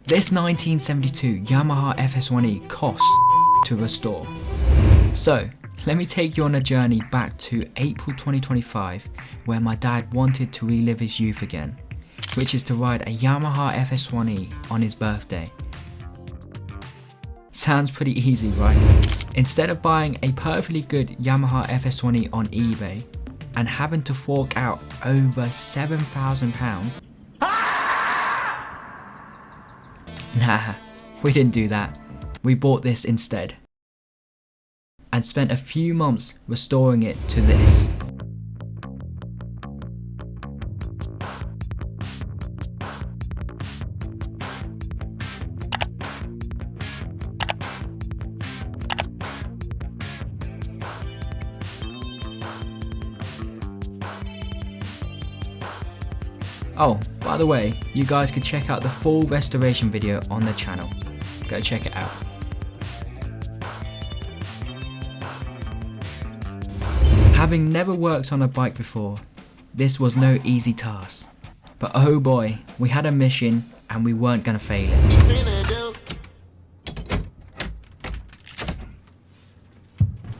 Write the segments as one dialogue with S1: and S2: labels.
S1: This 1972 Yamaha FS1E costs to restore. So let me take you on a journey back to April 2025, where my dad wanted to relive his youth again, which is to ride a Yamaha FS1E on his birthday. Sounds pretty easy, right? Instead of buying a perfectly good Yamaha FS1E on eBay and having to fork out over £7,000, nah, we didn't do that. We bought this instead and spent a few months restoring it to this. Oh, by the way, you guys can check out the full restoration video on the channel. Go check it out. Having never worked on a bike before, this was no easy task. But oh boy, we had a mission and we weren't gonna fail it.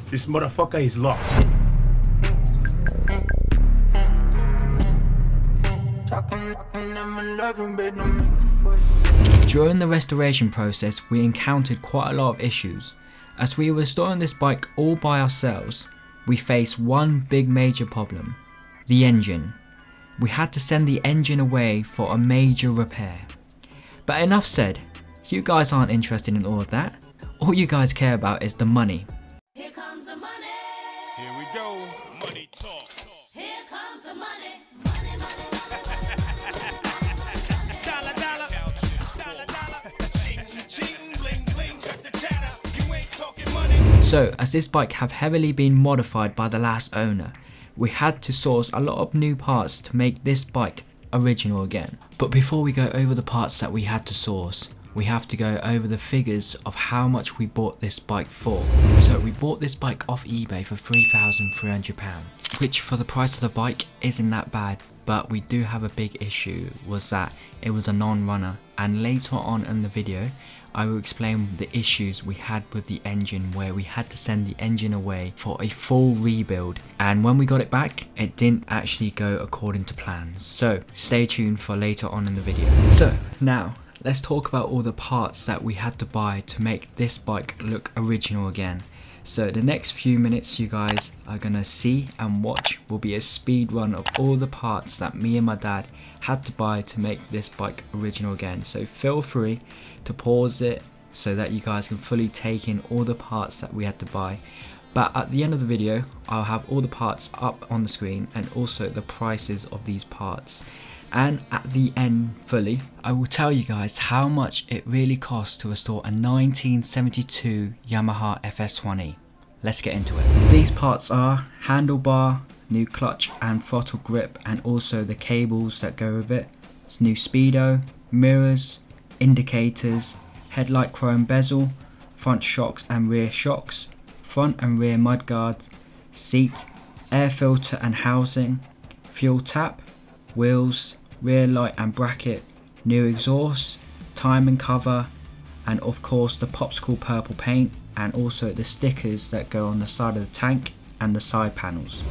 S2: This motherfucker is locked.
S1: During the restoration process, we encountered quite a lot of issues. As we were restoring this bike all by ourselves, we faced one big major problem: the engine. We had to send the engine away for a major repair. But enough said, you guys aren't interested in all of that. All you guys care about is the money.
S3: Here comes the money.
S2: Here we go. Money talk.
S3: Here comes the money. Money, money, money.
S2: Dollar, dollar. Dollar, dollar. Cheating, cheating, bling, bling. Got the chatter. You ain't talking money.
S1: So, as this bike have heavily been modified by the last owner, we had to source a lot of new parts to make this bike original again. But before we go over the parts that we had to source, we have to go over the figures of how much we bought this bike for. So we bought this bike off eBay for £3,300, which for the price of the bike isn't that bad, but we do have a big issue, was that it was a non-runner, and later on in the video I will explain the issues we had with the engine, where we had to send the engine away for a full rebuild, and when we got it back it didn't actually go according to plans. So stay tuned for later on in the video. So now let's talk about all the parts that we had to buy to make this bike look original again. So the next few minutes you guys are gonna see and watch will be a speed run of all the parts that me and my dad had to buy to make this bike original again. So feel free to pause it so that you guys can fully take in all the parts that we had to buy. But at the end of the video I'll have all the parts up on the screen and also the prices of these parts. And at the end fully, I will tell you guys how much it really costs to restore a 1972 Yamaha FS1E. Let's get into it. These parts are handlebar, new clutch and throttle grip, and also the cables that go with it. It's new speedo, mirrors, indicators, headlight chrome bezel, front shocks and rear shocks, front and rear mudguards, seat, air filter and housing, fuel tap, wheels, rear light and bracket, new exhaust, timing cover, and of course the popsicle purple paint, and also the stickers that go on the side of the tank and the side panels.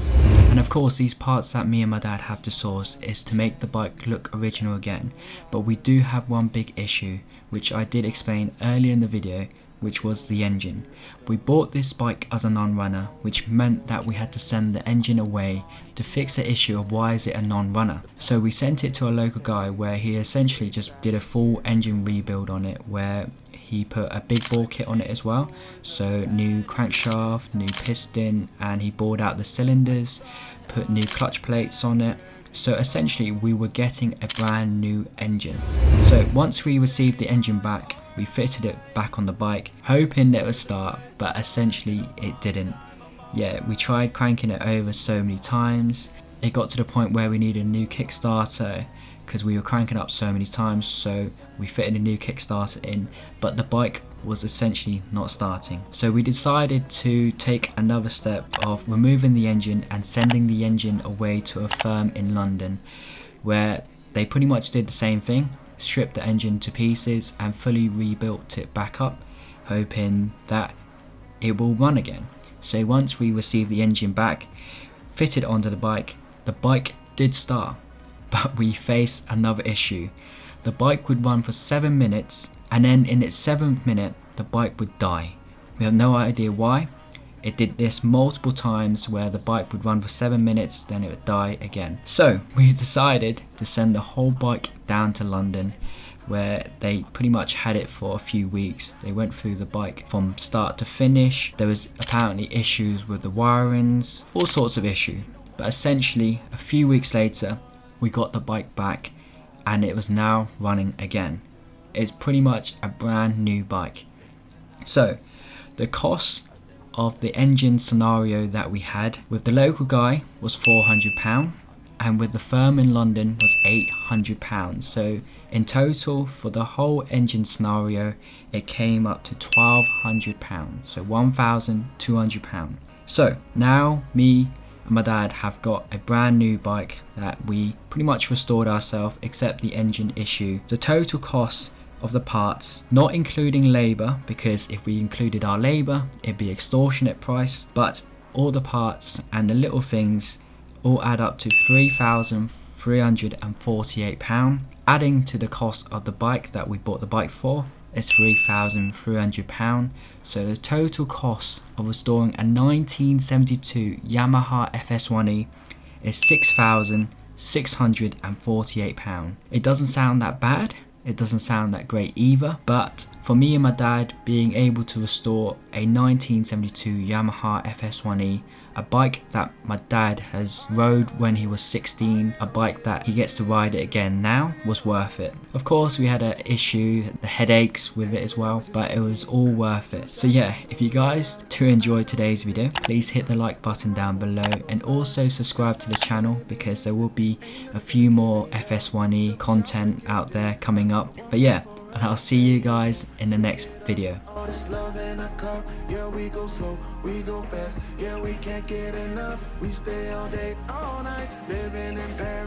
S1: And of course these parts that me and my dad have to source is to make the bike look original again. But we do have one big issue, which I did explain earlier in the video, which was the engine. We bought this bike as a non-runner, which meant that we had to send the engine away to fix the issue of why is it a non-runner. So we sent it to a local guy where he essentially just did a full engine rebuild on it, where he put a big bore kit on it as well, so new crankshaft, new piston, and he bored out the cylinders, put new clutch plates on it. So essentially we were getting a brand new engine. So once we received the engine back, we fitted it back on the bike, hoping that it would start, but essentially it didn't. Yeah, we tried cranking it over so many times. It got to the point where we needed a new kickstarter because we were cranking up so many times, so we fitted a new kickstarter in, but the bike was essentially not starting. So we decided to take another step of removing the engine and sending the engine away to a firm in London, where they pretty much did the same thing. stripped the engine to pieces and fully rebuilt it back up, hoping that it will run again. So once we received the engine back, fitted onto the bike did start, but we faced another issue. The bike would run for 7 minutes, and then in its 7th minute the bike would die. We have no idea why. It did this multiple times where the bike would run for 7 minutes, then it would die again. So we decided to send the whole bike down to London, where they pretty much had it for a few weeks. They went through the bike from start to finish. There was apparently issues with the wirings, all sorts of issues. But essentially a few weeks later we got the bike back and it was now running again. It's pretty much a brand new bike. So the cost of the engine scenario that we had with the local guy was £400, and with the firm in London was £800. So in total for the whole engine scenario it came up to £1,200, so £1,200. So now me and my dad have got a brand new bike that we pretty much restored ourselves except the engine issue. The total cost of the parts, not including labour, because if we included our labour it'd be extortionate price, but all the parts and the little things all add up to £3,348. Adding to the cost of the bike that we bought the bike for is £3,300. So the total cost of restoring a 1972 Yamaha FS1E is £6,648. It doesn't sound that bad. It doesn't sound that great either, but for me and my dad, being able to restore a 1972 Yamaha FS1E, a bike that my dad has rode when he was 16, a bike that he gets to ride it again now, was worth it. Of course we had an issue, the headaches with it as well, but it was all worth it. So yeah, if you guys do enjoy today's video, please hit the like button down below and also subscribe to the channel, because there will be a few more FS1E content out there coming up. But yeah, and I'll see you guys in the next video.
S4: All this love in a cup, yeah, we go slow, we go fast, yeah, we can't get enough. We stay all day, all night, living in Paris.